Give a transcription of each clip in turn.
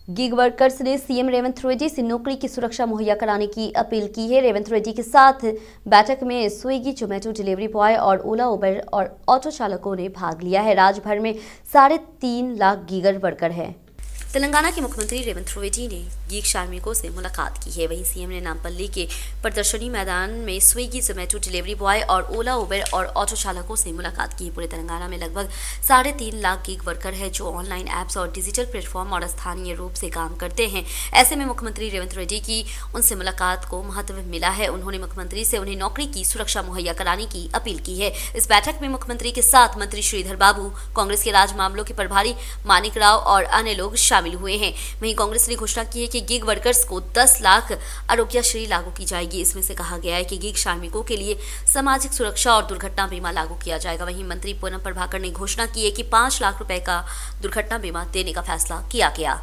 Gig workers ने CM Revanth Reddy से नौकरी की सुरक्षा मुहैया कराने की अपील की है। रेवंत रेड्डी के साथ बैठक में स्विगी, जोमेटो डिलीवरी बॉय और ओला, उबर और ऑटो चालकों ने भाग लिया है। राज्य भर में 3.5 लाख गीगर वर्कर हैं। तेलंगाना के मुख्यमंत्री रेवंत रेड्डी ने गीग श्रमिकों से मुलाकात की है। वहीं सीएम ने नामपल्ली के प्रदर्शनी मैदान में स्विगी, जोमेटो डिलीवरी बॉय और ओला, उबर और ऑटो चालकों से मुलाकात की। पूरे तेलंगाना में लगभग 3.5 लाख गीग वर्कर है जो ऑनलाइन ऐप्स और डिजिटल प्लेटफॉर्म और स्थानीय रूप से काम करते हैं। ऐसे में मुख्यमंत्री रेवंत रेड्डी की उनसे मुलाकात को महत्व मिला है। उन्होंने मुख्यमंत्री से उन्हें नौकरी की सुरक्षा मुहैया कराने की अपील की है। इस बैठक में मुख्यमंत्री के साथ मंत्री श्रीधर बाबू, कांग्रेस के राज्य मामलों के प्रभारी मानिक राव और अन्य लोग शामिल हुए हैं। वहीं कांग्रेस ने घोषणा की है कि गिग वर्कर्स को 10 लाख आरोग्यश्री लागू की जाएगी। इसमें से कहा गया है कि गिग श्रमिकों के लिए सामाजिक सुरक्षा और दुर्घटना बीमा लागू किया जाएगा। वहीं मंत्री पूनम प्रभाकर ने घोषणा की है कि 5 लाख रुपए का दुर्घटना बीमा देने का फैसला किया गया।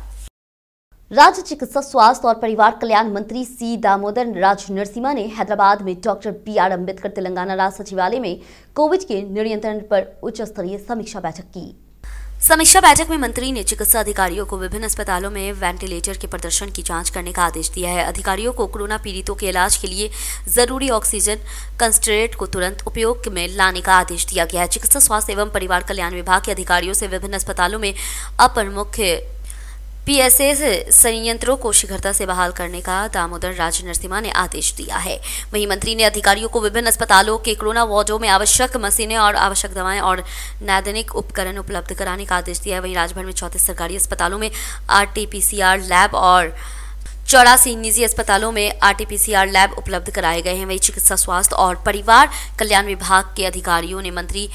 राज्य चिकित्सा, स्वास्थ्य और परिवार कल्याण मंत्री सी दामोदर राज नरसिम्हा ने हैदराबाद में डॉक्टर बी.आर. अम्बेडकर तेलंगाना राज्य सचिवालय में कोविड के नियंत्रण पर उच्च स्तरीय समीक्षा बैठक की। समीक्षा बैठक में मंत्री ने चिकित्सा अधिकारियों को विभिन्न अस्पतालों में वेंटिलेटर के प्रदर्शन की जांच करने का आदेश दिया है। अधिकारियों को कोरोना पीड़ितों के इलाज के लिए जरूरी ऑक्सीजन कंसंट्रेट को तुरंत उपयोग में लाने का आदेश दिया गया है। चिकित्सा, स्वास्थ्य एवं परिवार कल्याण विभाग के अधिकारियों से विभिन्न अस्पतालों में अपर मुख्य पीएसएस संयंत्रों को शीघ्रता से बहाल करने का दामोदर राज नरसिम्हा ने आदेश दिया है। वहीं मंत्री ने अधिकारियों को विभिन्न अस्पतालों के कोरोना वार्डों में आवश्यक मशीनें और आवश्यक दवाएं और नैदानिक उपकरण उपलब्ध कराने का आदेश दिया है। वहीं राज्यभर में 34 सरकारी अस्पतालों में RT-PCR लैब और 84 निजी अस्पतालों में RT-PCR लैब उपलब्ध कराए गए हैं। वहीं चिकित्सा, स्वास्थ्य और परिवार कल्याण विभाग के अधिकारियों ने मंत्री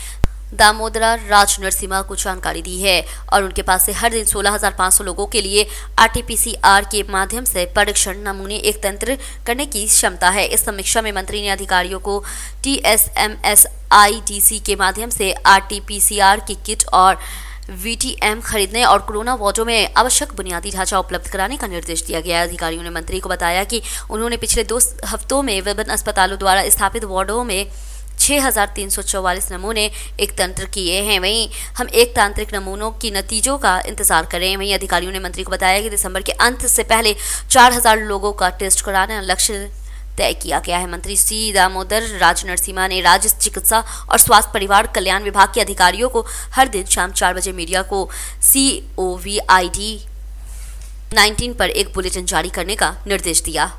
दामोदर राज नरसिम्हा को जानकारी दी है और उनके पास से हर दिन 16,500 लोगों के लिए RT-PCR के माध्यम से परीक्षण नमूने एकत्र करने की क्षमता है। इस समीक्षा में मंत्री ने अधिकारियों को TSMSIDC के माध्यम से RT-PCR की किट और VTM खरीदने और कोरोना वार्डों में आवश्यक बुनियादी ढांचा उपलब्ध कराने का निर्देश दिया गया। अधिकारियों ने मंत्री को बताया कि उन्होंने पिछले 2 हफ्तों में विभिन्न अस्पतालों द्वारा स्थापित वार्डों में 6,344 नमूने एकत्र किए हैं। वहीं हम एकतांत्रिक नमूनों की नतीजों का इंतजार कर रहे हैं। वहीं अधिकारियों ने मंत्री को बताया कि दिसंबर के अंत से पहले 4,000 लोगों का टेस्ट कराना लक्ष्य तय किया गया है। मंत्री सी दामोदर राज नरसिम्हा ने राज्य चिकित्सा और स्वास्थ्य परिवार कल्याण विभाग के अधिकारियों को हर दिन शाम 4 बजे मीडिया को COVID-19 पर एक बुलेटिन जारी करने का निर्देश दिया।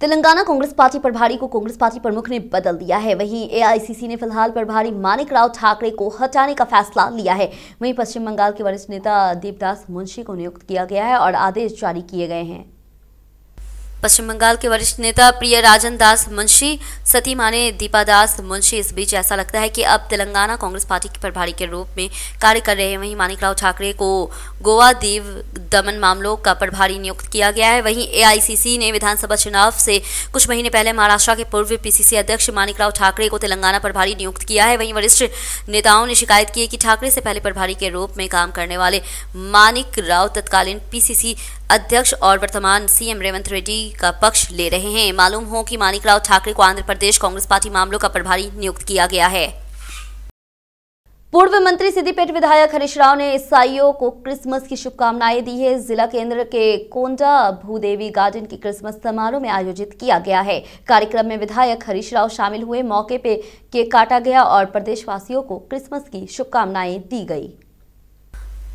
तेलंगाना कांग्रेस पार्टी प्रभारी को कांग्रेस पार्टी प्रमुख ने बदल दिया है। वहीं एआईसीसी ने फिलहाल प्रभारी मानिक राव ठाकरे को हटाने का फैसला लिया है। वहीं पश्चिम बंगाल के वरिष्ठ नेता देवदास मुंशी को नियुक्त किया गया है और आदेश जारी किए गए हैं। पश्चिम बंगाल के वरिष्ठ नेता प्रियराजन दास मुंशी, सती माने दीपा दास मुंशी। इस बीच ऐसा लगता है कि अब तेलंगाना कांग्रेस पार्टी के प्रभारी के रूप में कार्य कर रहे हैं। वहीं मानिक राव ठाकरे को गोवा दीव दमन मामलों का प्रभारी नियुक्त किया गया है। वहीं एआईसीसी ने विधानसभा चुनाव से कुछ महीने पहले महाराष्ट्र के पूर्व पीसीसी अध्यक्ष मानिक राव ठाकरे को तेलंगाना प्रभारी नियुक्त किया है। वहीं वरिष्ठ नेताओं ने शिकायत की है कि ठाकरे से पहले प्रभारी के रूप में काम करने वाले मानिक राव तत्कालीन पीसीसी अध्यक्ष और वर्तमान सीएम रेवंत रेड्डी का पक्ष ले रहे हैं। मालूम हो कि मानिक राव ठाकरे को आंध्र प्रदेश कांग्रेस पार्टी मामलों का प्रभारी नियुक्त किया गया है। पूर्व मंत्री सिद्दीपेट विधायक हरीश राव ने ईसाइयों को क्रिसमस की शुभकामनाएं दी है। जिला केंद्र के कोंडा भूदेवी गार्डन की क्रिसमस समारोह में आयोजित किया गया है। कार्यक्रम में विधायक हरीश राव शामिल हुए। मौके पे केक काटा गया और प्रदेशवासियों को क्रिसमस की शुभकामनाएं दी गई।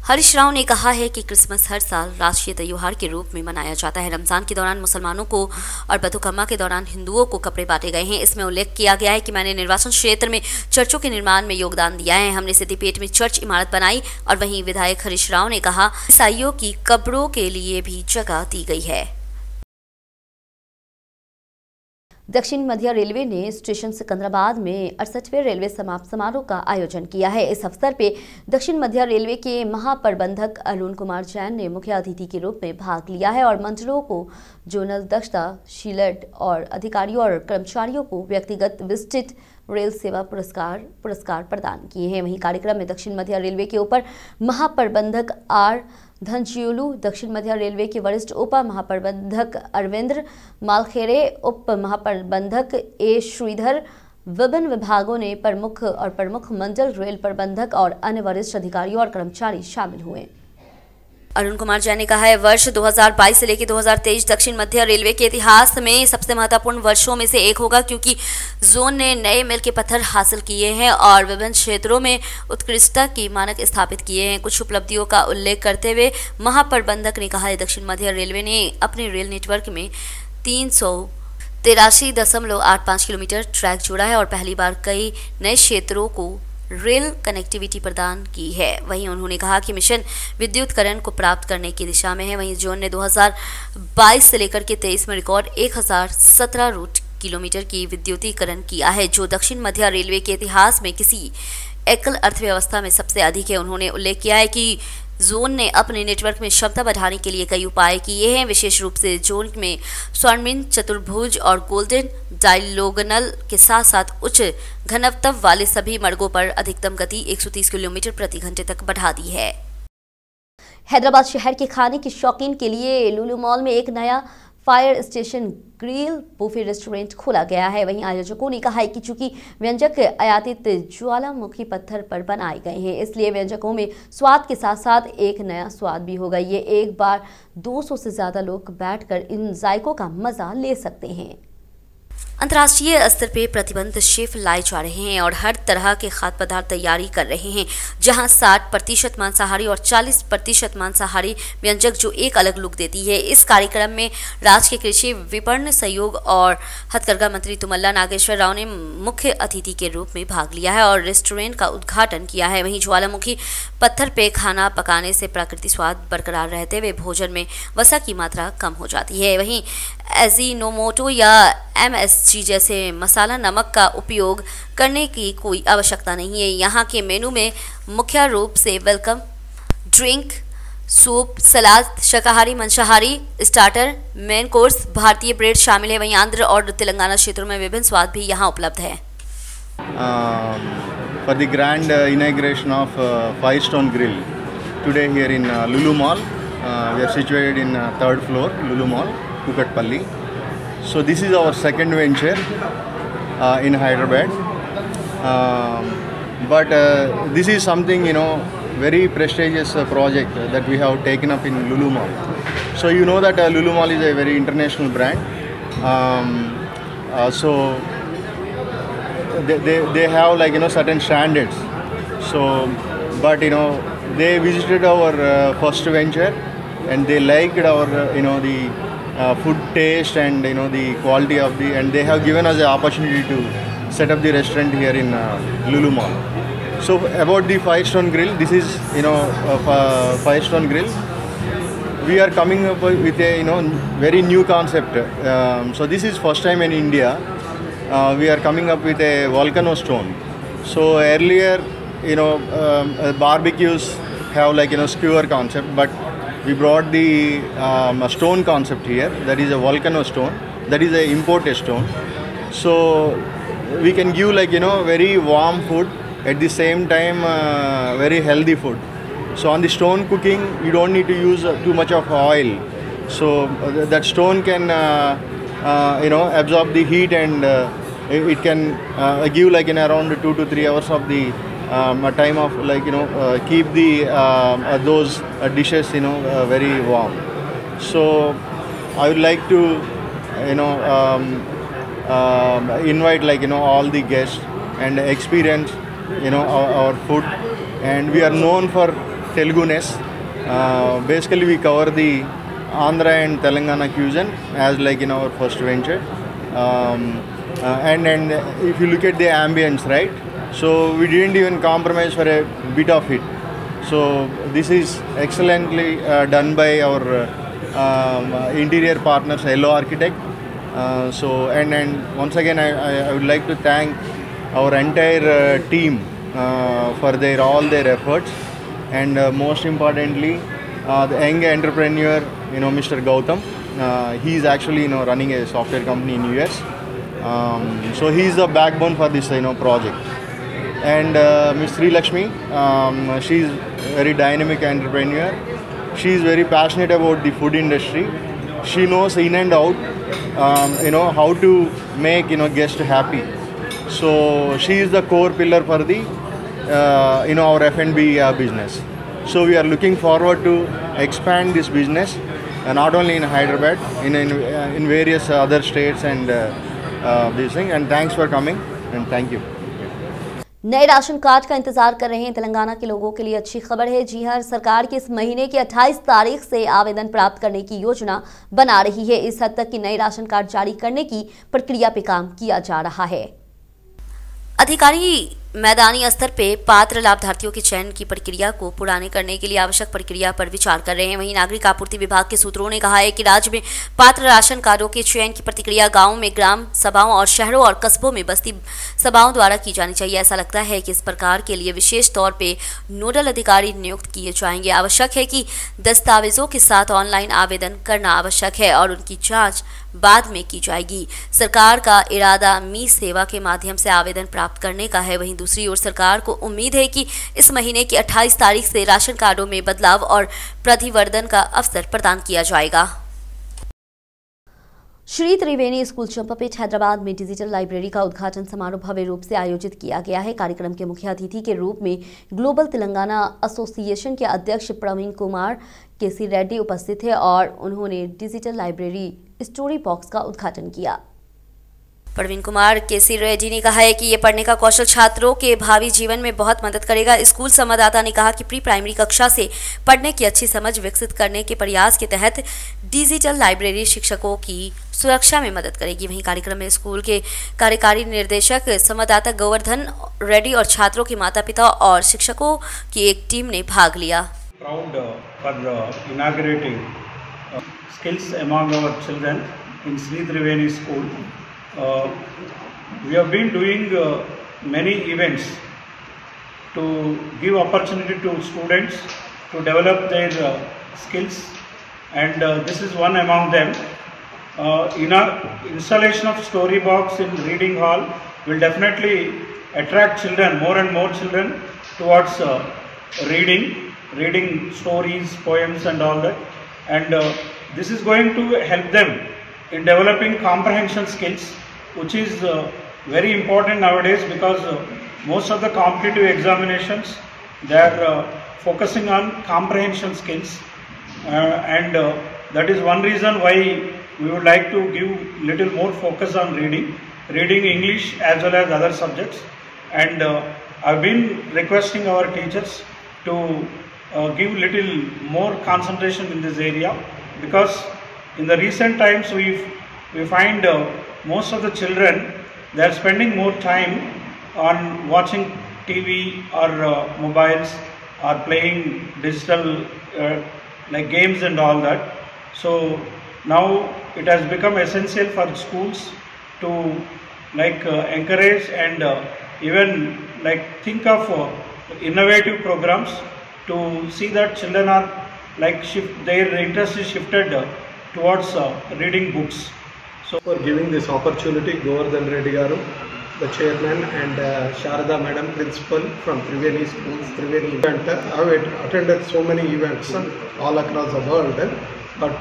हरीश राव ने कहा है कि क्रिसमस हर साल राष्ट्रीय त्योहार के रूप में मनाया जाता है। रमजान के दौरान मुसलमानों को और बथुकम्मा के दौरान हिंदुओं को कपड़े बांटे गए हैं। इसमें उल्लेख किया गया है कि मैंने निर्वाचन क्षेत्र में चर्चों के निर्माण में योगदान दिया है। हमने सिद्दीपेट में चर्च इमारत बनाई। और वहीं विधायक हरीश राव ने कहा ईसाइयों की कब्रों के लिए भी जगह दी गई है। दक्षिण मध्य रेलवे ने स्टेशन सिकंदराबाद में 68वें रेलवे समाप्त समारोह का आयोजन किया है। इस अवसर पे दक्षिण मध्य रेलवे के महाप्रबंधक अरुण कुमार जैन ने मुख्य अतिथि के रूप में भाग लिया है और मंत्रियों को जोनल दक्षता शील्ड और अधिकारियों और कर्मचारियों को व्यक्तिगत विशिष्ट रेल सेवा पुरस्कार प्रदान किए हैं। वहीं कार्यक्रम में दक्षिण मध्य रेलवे के ऊपर महाप्रबंधक आर धनचियोलू, दक्षिण मध्य रेलवे के वरिष्ठ उप महाप्रबंधक अरविंद्र मालखेरे, उप महाप्रबंधक ए श्रीधर, विभिन्न विभागों ने प्रमुख मंडल रेल प्रबंधक और अन्य वरिष्ठ अधिकारियों और कर्मचारी शामिल हुए। अरुण कुमार जैन ने कहा है, वर्ष 2022 से लेकर 2023 दक्षिण मध्य रेलवे के इतिहास में सबसे महत्वपूर्ण वर्षों में से एक होगा, क्योंकि जोन ने नए मील के पत्थर हासिल किए हैं और विभिन्न क्षेत्रों में उत्कृष्टता की मानक स्थापित किए हैं। कुछ उपलब्धियों का उल्लेख करते हुए महाप्रबंधक ने कहा है, दक्षिण मध्य रेलवे ने अपने रेल नेटवर्क में 383.85 किलोमीटर ट्रैक जोड़ा है और पहली बार कई नए क्षेत्रों को रेल कनेक्टिविटी प्रदान की है। वहीं उन्होंने कहा कि मिशन विद्युतीकरण को प्राप्त करने की दिशा में है। वहीं जोन ने 2022 से लेकर के 23 में रिकॉर्ड 1017 रूट किलोमीटर की विद्युतीकरण किया है, जो दक्षिण मध्य रेलवे के इतिहास में किसी एकल अर्थव्यवस्था में सबसे अधिक है। उन्होंने उल्लेख किया है कि जोन ने अपने नेटवर्क में क्षमता बढ़ाने के लिए कई उपाय किए हैं, विशेष रूप से जोन में स्वर्णिम चतुर्भुज और गोल्डन डायलोगनल के साथ साथ उच्च घनत्व वाले सभी मार्गों पर अधिकतम गति 130 किलोमीटर प्रति घंटे तक बढ़ा दी है। हैदराबाद शहर के खाने के शौकीन के लिए लुलु मॉल में एक नया fire station grill buffet restaurant खोला गया है। वहीं आयोजकों ने कहा है कि चूंकि व्यंजक आयातित ज्वालामुखी पत्थर पर बनाए गए हैं, इसलिए व्यंजकों में स्वाद के साथ साथ एक नया स्वाद भी होगा। ये एक बार 200 से ज्यादा लोग बैठकर इन जायकों का मजा ले सकते हैं। अंतर्राष्ट्रीय स्तर पर प्रतिबंध शेफ लाए जा रहे हैं और हर तरह के खाद्य पदार्थ तैयारी कर रहे हैं, जहां 60% मांसाहारी और 40% मांसाहारी व्यंजक, जो एक अलग लुक देती है। इस कार्यक्रम में राज्य के कृषि विपणन सहयोग और हथकरघा मंत्री तुमल्ला नागेश्वर राव ने मुख्य अतिथि के रूप में भाग लिया है और रेस्टोरेंट का उद्घाटन किया है। वहीं ज्वालामुखी पत्थर पे खाना पकाने से प्राकृतिक स्वाद बरकरार रहते हुए भोजन में वसा की मात्रा कम हो जाती है। वहीं एजिनोमोटो या MSG जैसे मसाला नमक का उपयोग करने की कोई आवश्यकता नहीं है। यहाँ के मेनू में मुख्य रूप से वेलकम ड्रिंक, सूप, सलाद, शाकाहारी, मांसाहारी, स्टार्टर, मेन कोर्स, भारतीय ब्रेड शामिल है। वहीं आंध्र और तेलंगाना क्षेत्रों में विभिन्न स्वाद भी यहाँ उपलब्ध है। For the grand inauguration of Firestone Grill today here in Lulu Mall. We are situated in 3rd floor Lulu Mall, Kukatpalli. So this is our second venture in Hyderabad, but this is something, very prestigious project that we have taken up in Lulu Mall. So you know that Lulu Mall is a very international brand. So they have certain standards. So but they visited our first venture and they liked our the food taste and the quality of and they have given us the opportunity to set up the restaurant here in Lulu Mall. So about the Firestone Grill, this is Firestone Grill. We are coming up with a very new concept. So this is first time in India. We are coming up with a volcano stone. So earlier barbecues have skewer concept, but we brought the stone concept here. That is a volcano stone. That is a imported stone. So we can give very warm food, at the same time very healthy food. So on the stone cooking, you don't need to use too much of oil. So that stone can absorb the heat and it can give around 2 to 3 hours of the time of keep the those dishes very warm. So I would like to invite all the guests and experience our food. And we are known for Teluguness. Basically we cover the Andhra and Telangana cuisine as in our first venture. And if you look at the ambience, right? So we didn't even compromise for a bit of it. So this is excellently done by our interior partners, Hello Architect. So and once again I would like to thank our entire team for all their efforts, and most importantly the young entrepreneur Mr. Gautam. He is actually running a software company in US. So he is the backbone for this project. And Ms. Sri Lakshmi, she is very dynamic entrepreneur. She is very passionate about the food industry. She knows in and out how to make guests happy. So she is the core pillar for the our F&B business. So we are looking forward to expand this business, not only in Hyderabad, in various other states and these things. And thanks for coming and thank you. नए ration card का इंतजार कर रहे हैं तेलंगाना के लोगों के लिए अच्छी खबर है। जी हां, सरकार की इस महीने की 28 तारीख से आवेदन प्राप्त करने की योजना बना रही है। इस हद तक कि नए राशन कार्ड जारी करने की प्रक्रिया पे काम किया जा रहा है। अधिकारी मैदानी स्तर पे पात्र लाभार्थियों के चयन की प्रक्रिया को पुराने करने के लिए आवश्यक प्रक्रिया पर विचार कर रहे हैं। वहीं नागरिक आपूर्ति विभाग के सूत्रों ने कहा है कि राज्य में पात्र राशन कार्डों के चयन की प्रक्रिया गांवों में ग्राम सभाओं और शहरों और कस्बों में बस्ती सभाओं द्वारा की जानी चाहिए। ऐसा लगता है कि इस प्रकार के लिए विशेष तौर पे नोडल अधिकारी नियुक्त किए जाएंगे। आवश्यक है कि दस्तावेजों के साथ ऑनलाइन आवेदन करना आवश्यक है और उनकी जाँच बाद में की जाएगी। सरकार का इरादा मी सेवा के माध्यम से आवेदन प्राप्त करने का है। वहीं दूसरी ओर सरकार को उम्मीद है कि इस महीने की 28 तारीख से राशन कार्डों में बदलाव और प्रतिवर्धन का अवसर प्रदान किया जाएगा। श्री त्रिवेणी स्कूल चंपापेट हैदराबाद में डिजिटल लाइब्रेरी का उद्घाटन समारोह भव्य रूप से आयोजित किया गया है। कार्यक्रम के मुख्य अतिथि के रूप में ग्लोबल तेलंगाना एसोसिएशन के अध्यक्ष प्रवीण कुमार केसी रेड्डी उपस्थित थे और उन्होंने डिजिटल लाइब्रेरी स्टोरी बॉक्स का उद्घाटन किया। प्रवीण कुमार केसी रेड्डी ने कहा है कि ये पढ़ने का कौशल छात्रों के भावी जीवन में बहुत मदद करेगा। स्कूल संवाददाता ने कहा कि प्री प्राइमरी कक्षा से पढ़ने की अच्छी समझ विकसित करने के प्रयास के तहत डिजिटल लाइब्रेरी शिक्षकों की सुरक्षा में मदद करेगी। वहीं कार्यक्रम में स्कूल के कार्यकारी निर्देशक संवाददाता गोवर्धन रेड्डी और छात्रों के माता पिता और शिक्षकों की एक टीम ने भाग लिया। Proud for inaugurating skills among our children in Sri Triveni School. We have been doing many events to give opportunity to students to develop their skills, and this is one among them. Installation of story box in reading hall will definitely attract children, more and more children, towards reading stories, poems and all that, and this is going to help them in developing comprehension skills, which is very important nowadays because most of the competitive examinations they are focusing on comprehension skills, and that is one reason why we would like to give little more focus on reading English as well as other subjects, and I've been requesting our teachers to give little more concentration in this area, because in the recent times we find most of the children they are spending more time on watching TV or mobiles or playing digital like games and all that. So now it has become essential for schools to encourage and even think of innovative programs to see that children are their interest is shifted towards reading books. So for giving this opportunity, Govardhan Reddy Garu, the chairman, and Sharada Madam, principal from Triveni Schools, Triveni event. I have attended so many events all across the world, but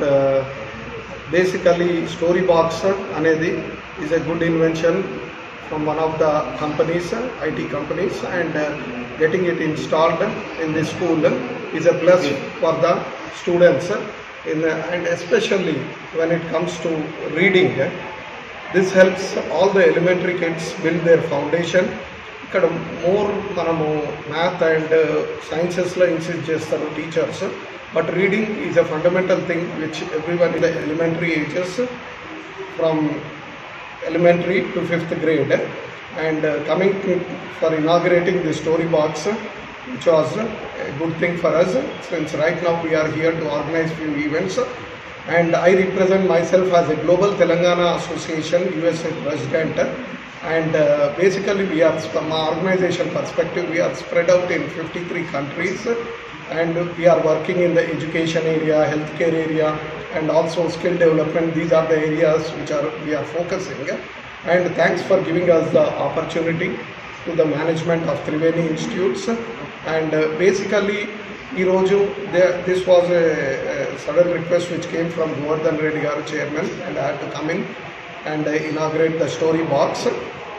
basically Storybox anedi is a good invention from one of the companies, IT companies, and getting it installed in the school is a plus for the students. And especially when it comes to reading, this helps all the elementary kids build their foundation. Ikkada more manamu math and sciences lo insist chestaru teachers, but reading is a fundamental thing which everyone in the elementary ages from elementary to 5th grade, and coming for inaugurating the story box, which was a good thing for us, since right now we are here to organize few events, and I represent myself as a Global Telangana Association USA President, and basically we are, from our organization perspective, we are spread out in 53 countries, and we are working in the education area, healthcare area, and also skill development. These are the areas which we are focusing, and thanks for giving us the opportunity to the management of Triveni Institutes. And basically this was a sudden request which came from Govardhan Reddy Garu, chairman, and I had to come in and inaugurate the story box,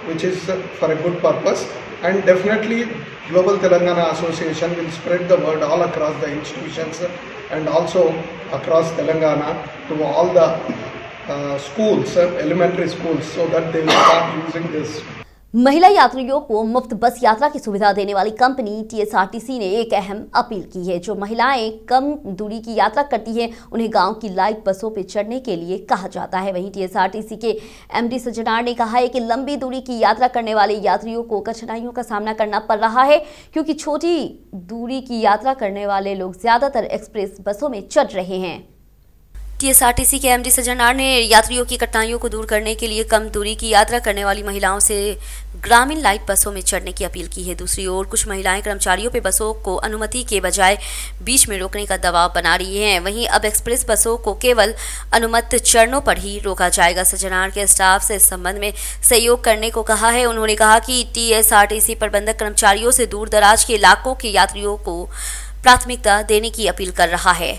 which is for a good purpose, and definitely Global Telangana Association will spread the word all across the institutions and also across Telangana to all the schools, elementary schools, so that they will start using this. महिला यात्रियों को मुफ्त बस यात्रा की सुविधा देने वाली कंपनी TSRTC ने एक अहम अपील की है। जो महिलाएं कम दूरी की यात्रा करती हैं उन्हें गांव की लाइट बसों पर चढ़ने के लिए कहा जाता है। वहीं TSRTC के MD सज्जनार ने कहा है कि लंबी दूरी की यात्रा करने वाले यात्रियों को कठिनाइयों का सामना करना पड़ रहा है, क्योंकि छोटी दूरी की यात्रा करने वाले लोग ज्यादातर एक्सप्रेस बसों में चढ़ रहे हैं। TSRTC के MD सज्जनार ने यात्रियों की कठिनाइयों को दूर करने के लिए कम दूरी की यात्रा करने वाली महिलाओं से ग्रामीण लाइट बसों में चढ़ने की अपील की है। दूसरी ओर कुछ महिलाएं कर्मचारियों पर बसों को अनुमति के बजाय बीच में रोकने का दबाव बना रही हैं। वहीं अब एक्सप्रेस बसों को केवल अनुमत चरणों पर ही रोका जाएगा। सज्जनार के स्टाफ से इस संबंध में सहयोग करने को कहा है। उन्होंने कहा कि TSRTC प्रबंधक कर्मचारियों से दूर दराज के इलाकों के यात्रियों को प्राथमिकता देने की अपील कर रहा है।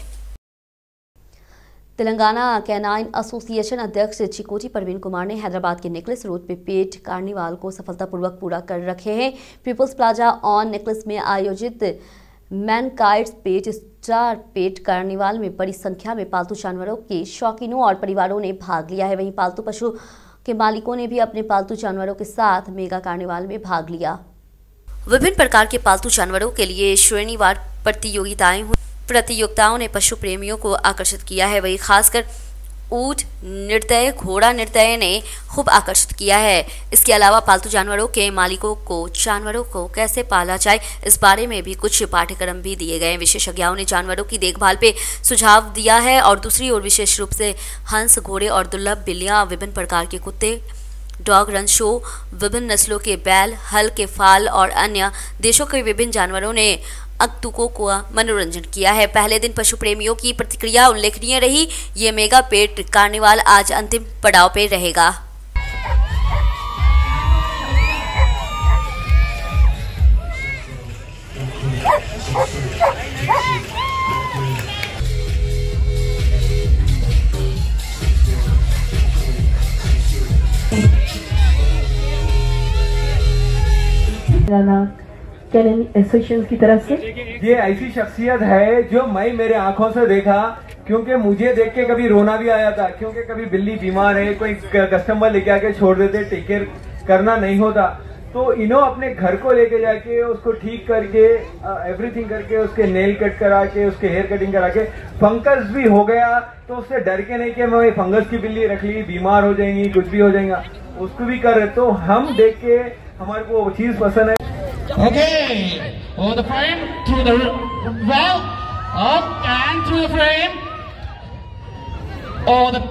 तेलंगाना कैनाइन एसोसिएशन अध्यक्ष चिकोटी परवीन कुमार ने हैदराबाद के नेकलेस रोड पे पेट कार्निवाल को सफलतापूर्वक पूरा कर रखे हैं। पीपल्स प्लाजा ऑन नेकलेस में आयोजित मैनकाइट्स पेट स्टार पेट कार्निवाल में बड़ी संख्या में पालतू जानवरों के शौकीनों और परिवारों ने भाग लिया है। वहीं पालतू पशु के मालिकों ने भी अपने पालतू जानवरों के साथ मेगा कार्निवाल में भाग लिया। विभिन्न प्रकार के पालतू जानवरों के लिए श्रेणीवार प्रतियोगिताओं ने पशु प्रेमियों को आकर्षित किया है। वही खासकर ऊंट नृत्य, घोड़ा नृत्य ने खूब आकर्षित किया है। इसके अलावा पालतू जानवरों के मालिकों को जानवरों को कैसे पाला जाए इस बारे में भी कुछ पाठ्यक्रम भी दिए गए। विशेषज्ञों ने जानवरों की देखभाल पे सुझाव दिया है। और दूसरी ओर विशेष रूप से हंस, घोड़े और दुर्लभ बिल्लियां, विभिन्न प्रकार के कुत्ते, डॉग रन शो, विभिन्न नस्लों के बैल, हल के फाल और अन्य देशों के विभिन्न जानवरों ने अगतुकों को मनोरंजन किया है। पहले दिन पशु प्रेमियों की प्रतिक्रिया उल्लेखनीय रही। ये मेगा पेट कार्निवाल आज अंतिम पड़ाव पे रहेगा। कैनाइन एसोसिएशन की तरफ से ये ऐसी शख्सियत है जो मैं मेरे आंखों से देखा, क्योंकि मुझे देख के कभी रोना भी आया था, क्योंकि कभी बिल्ली बीमार है, कोई कस्टमर लेके आके छोड़ देते, टेक केयर करना नहीं होता, तो इन्हों अपने घर को लेके जाके उसको ठीक करके एवरीथिंग करके उसके नेल कट करा के उसके हेयर कटिंग करा के, फंगस भी हो गया तो उससे डर के नहीं कि मैं फंगस की बिल्ली रख ली, बीमार हो जाएंगी, कुछ भी हो जाएगा, उसको भी कर रहे। तो हम देख के हमारे को वो चीज पसंद है। Okay, hold the frame through the wall, up and through the frame. Oh, the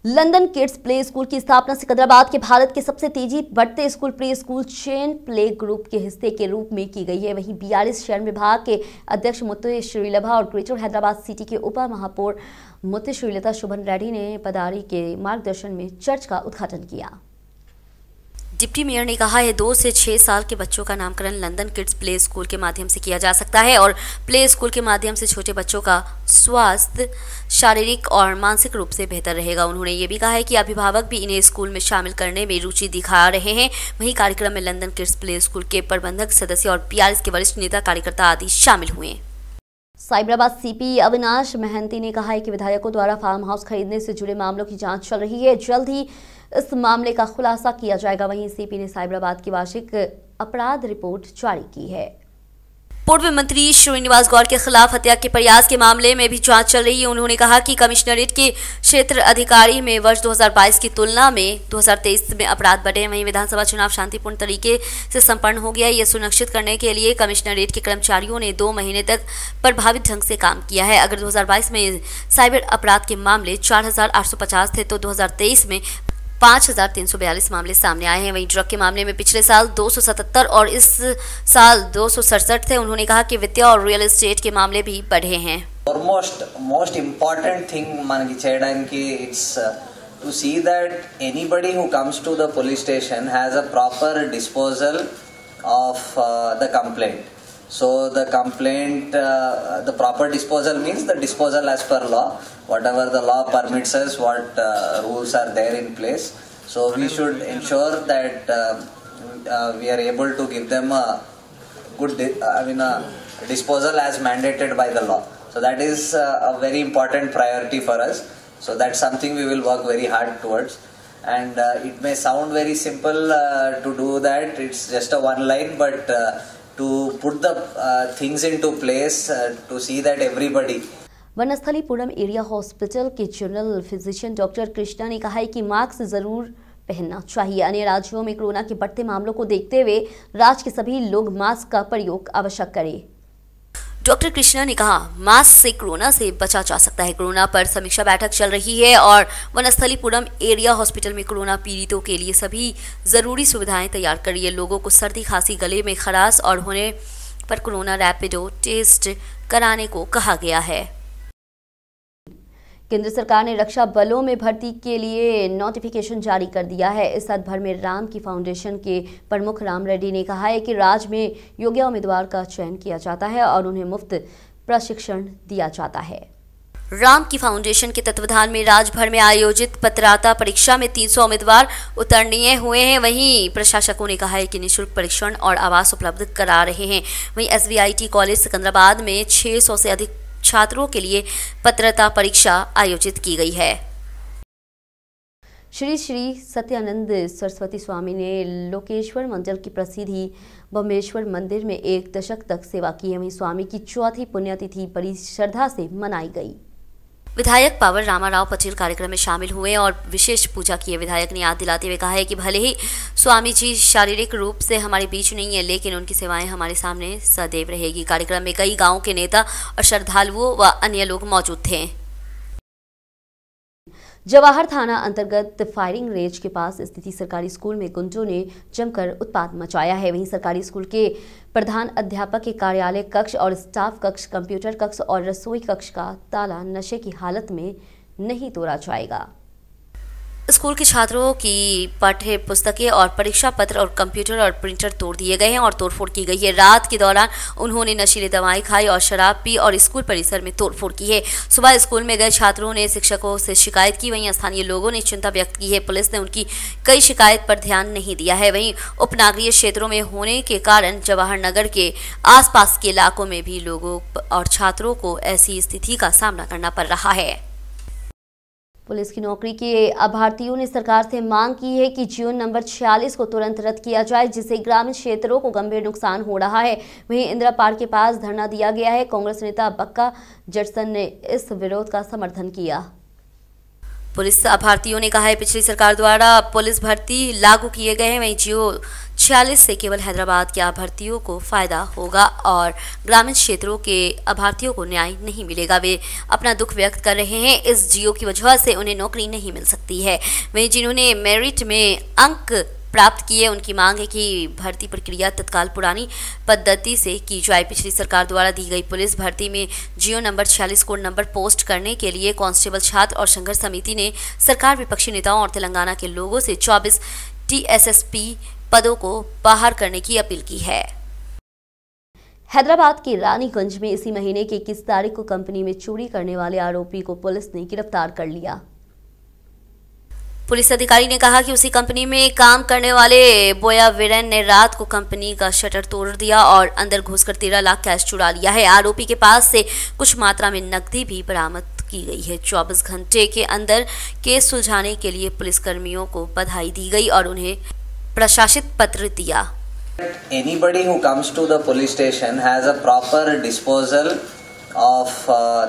London kids play school की स्थापना सिकंदराबाद के भारत के सबसे तेजी बढ़ते school play school chain play group के हिस्से के रूप में की गई है। वहीं BRS शहर विभाग के अध्यक्ष मुत्तु श्रीलभा और ग्रेटर हैदराबाद सिटी के उप महापौर मुत्तु श्रीलता शुभन रेड्डी ने पदारी के मार्गदर्शन में चर्च का उद्घाटन किया। डिप्टी मेयर ने कहा है 2 से 6 साल के बच्चों का नामकरण लंदन किड्स प्ले स्कूल के माध्यम से किया जा सकता है और प्ले स्कूल के माध्यम से छोटे बच्चों का स्वास्थ्य शारीरिक और मानसिक रूप से बेहतर रहेगा। उन्होंने ये भी कहा है कि अभिभावक भी इन्हें स्कूल में शामिल करने में रुचि दिखा रहे हैं। वहीं कार्यक्रम में लंदन किड्स प्ले स्कूल के प्रबंधक सदस्य और BRS के वरिष्ठ नेता कार्यकर्ता आदि शामिल हुए। साइबराबाद CP अविनाश महंती ने कहा है कि विधायकों द्वारा फार्म हाउस खरीदने से जुड़े मामलों की जांच चल रही है, जल्द ही इस मामले का खुलासा किया जाएगा। वहीं CP ने साइबराबाद की वार्षिक अपराध रिपोर्ट जारी की है। पूर्व मंत्री श्रीनिवास गौड़ के खिलाफ हत्या के प्रयास के मामले में भी जांच चल रही है। उन्होंने कहा कि कमिश्नरेट के क्षेत्र अधिकारी में वर्ष 2022 की तुलना में 2023 में अपराध बढ़े। वहीं विधानसभा चुनाव शांतिपूर्ण तरीके से संपन्न हो गया। ये सुनिश्चित करने के लिए कमिश्नरेट के कर्मचारियों ने 2 महीने तक प्रभावित ढंग से काम किया है। अगर 2022 में साइबर अपराध के मामले 4850 थे तो 2023 में 5342 मामले सामने आए हैं। वहीं ड्रग के मामले में पिछले साल 277 और इस साल 267 थे। उन्होंने कहा कि वित्तीय और रियल एस्टेट के मामले भी बढ़े हैं। Most important thing మనకి చేయడానికి it's to see that anybody who comes to the police station has a proper disposal of the complaint. So the complaint, the proper disposal means the disposal as per law, whatever the law permits us, what rules are there in place. So we should ensure that we are able to give them a good, disposal as mandated by the law. So that is a very important priority for us. So that's something we will work very hard towards. And it may sound very simple to do that. It's just a one line, but to put the things into place to see that everybody. Vanasthalipuram area hospital के general physician doctor Krishna ने कहा है कि mask जरूर पहनना चाहिए। अन्य राज्यों में कोरोना के बढ़ते मामलों को देखते हुए राज्य के सभी लोग मास्क का प्रयोग आवश्यक करें। डॉक्टर कृष्णा ने कहा, मास्क से कोरोना से बचा जा सकता है। कोरोना पर समीक्षा बैठक चल रही है और वनस्थलीपुरम एरिया हॉस्पिटल में कोरोना पीड़ितों के लिए सभी जरूरी सुविधाएं तैयार करिए। लोगों को सर्दी, खांसी, गले में खराश और होने पर कोरोना रैपिडो टेस्ट कराने को कहा गया है। केंद्र सरकार ने रक्षा बलों में भर्ती के लिए नोटिफिकेशन जारी कर दिया है। इस भर में राम की फाउंडेशन के प्रमुख राम रेड्डी ने कहा है कि राज्य में योग्य उम्मीदवार का चयन किया जाता है और उन्हें मुफ्त प्रशिक्षण दिया जाता है। राम की फाउंडेशन के तत्वाधान में राज्य भर में आयोजित पात्रता परीक्षा में 300 उम्मीदवार उत्तीर्ण हुए हैं। वहीं प्रशासकों ने कहा है कि निःशुल्क परीक्षण और आवास उपलब्ध करा रहे हैं। वहीं SVIT कॉलेज सिकंदराबाद में 600 से अधिक छात्रों के लिए पात्रता परीक्षा आयोजित की गई है। श्री श्री सत्यानंद सरस्वती स्वामी ने लोकेश्वर मंडल की प्रसिद्धि बम्बेश्वर मंदिर में 1 दशक तक सेवा की है। वहीं स्वामी की चौथी पुण्यतिथि बड़ी श्रद्धा से मनाई गई। विधायक पावर रामाराव पटेल कार्यक्रम में शामिल हुए और विशेष पूजा की। विधायक ने याद दिलाते हुए कहा है कि भले ही स्वामी जी शारीरिक रूप से हमारे बीच नहीं है, लेकिन उनकी सेवाएं हमारे सामने सदैव रहेगी। कार्यक्रम में कई गांवों के नेता और श्रद्धालुओं व अन्य लोग मौजूद थे। जवाहर थाना अंतर्गत फायरिंग रेंज के पास स्थित सरकारी स्कूल में गुंडों ने जमकर उत्पात मचाया है। वहीं सरकारी स्कूल के प्रधान अध्यापक के कार्यालय कक्ष और स्टाफ कक्ष, कंप्यूटर कक्ष और रसोई कक्ष का ताला नशे की हालत में नहीं तोड़ा जाएगा। स्कूल के छात्रों की पाठ्य पुस्तकें और परीक्षा पत्र और कंप्यूटर और प्रिंटर तोड़ दिए गए हैं और तोड़फोड़ की गई है। रात के दौरान उन्होंने नशीली दवाएं खाई और शराब पी और स्कूल परिसर में तोड़फोड़ की है। सुबह स्कूल में गए छात्रों ने शिक्षकों से शिकायत की। वहीं स्थानीय लोगों ने चिंता व्यक्त की है। पुलिस ने उनकी कई शिकायत पर ध्यान नहीं दिया है। वहीं उपनगरीय क्षेत्रों में होने के कारण जवाहर नगर के आसपास के इलाकों में भी लोगों और छात्रों को ऐसी स्थिति का सामना करना पड़ रहा है। पुलिस की नौकरी के अभ्यर्थियों ने सरकार से मांग की है कि जियो नंबर 46 को तुरंत रद्द किया जाए, जिससे ग्रामीण क्षेत्रों को गंभीर नुकसान हो रहा है। वहीं इंदिरा पार्क के पास धरना दिया गया है। कांग्रेस नेता बक्का जटसन ने इस विरोध का समर्थन किया। पुलिस अभ्यर्थियों ने कहा है पिछली सरकार द्वारा पुलिस भर्ती लागू किए गए हैं। वहीं जियो 46 से केवल हैदराबाद के अभ्यर्थियों को फायदा होगा और ग्रामीण क्षेत्रों के अभ्यर्थियों को न्याय नहीं मिलेगा। वे अपना दुख व्यक्त कर रहे हैं। इस जियो की वजह से उन्हें नौकरी नहीं मिल सकती है। वहीं जिन्होंने मेरिट में अंक प्राप्त किए, उनकी मांग है कि भर्ती प्रक्रिया तत्काल पुरानी पद्धति से की जाए। पिछली सरकार द्वारा दी गई पुलिस भर्ती में जियो नंबर 46 कोड नंबर पोस्ट करने के लिए कांस्टेबल छात्र और संघर्ष समिति ने सरकार, विपक्षी नेताओं और तेलंगाना के लोगों से 24 TSSP पदों को बाहर करने की अपील की है। हैदराबाद के रानीगंज में इसी महीने की 21 तारीख को कंपनी में चोरी करने वाले आरोपी को पुलिस ने गिरफ्तार कर लिया। पुलिस अधिकारी ने कहा कि उसी कंपनी में काम करने वाले बोया वीरेन ने रात को कंपनी का शटर तोड़ दिया और अंदर घुसकर 13 लाख कैश चुरा लिया है। आरोपी के पास से कुछ मात्रा में नकदी भी बरामद की गई है। 24 घंटे के अंदर केस सुलझाने के लिए पुलिसकर्मियों को बधाई दी गई और उन्हें प्रशासित पत्र दिया। Anybody who comes to the police station has a proper disposal of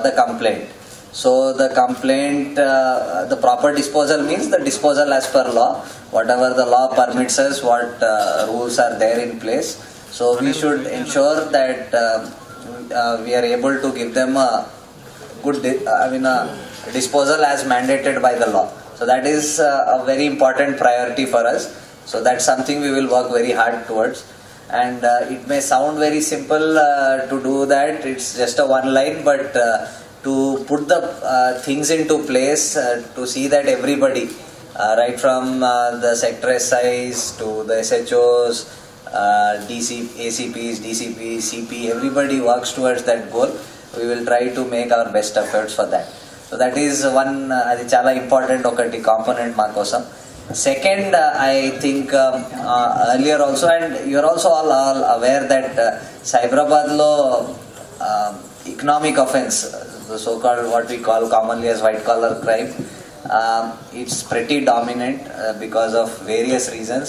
the complaint. So the complaint, the proper disposal means the disposal as per law, whatever the law permits us, what rules are there in place. So we should ensure that we are able to give them a good, disposal as mandated by the law. So that is a very important priority for us. So that's something we will work very hard towards. And it may sound very simple to do that. It's just a one line, but to put the things into place to see that everybody, right from the sector SIs to the SHOs, ACPs, DCPs, CP, everybody works towards that goal. We will try to make our best efforts for that. So that is one adi chala important okati component ma kosam. Second, I think earlier also, and you are also all aware that Cyberabad lo economic offense, the so-called what we call commonly as white collar crime. It's pretty dominant because of various reasons.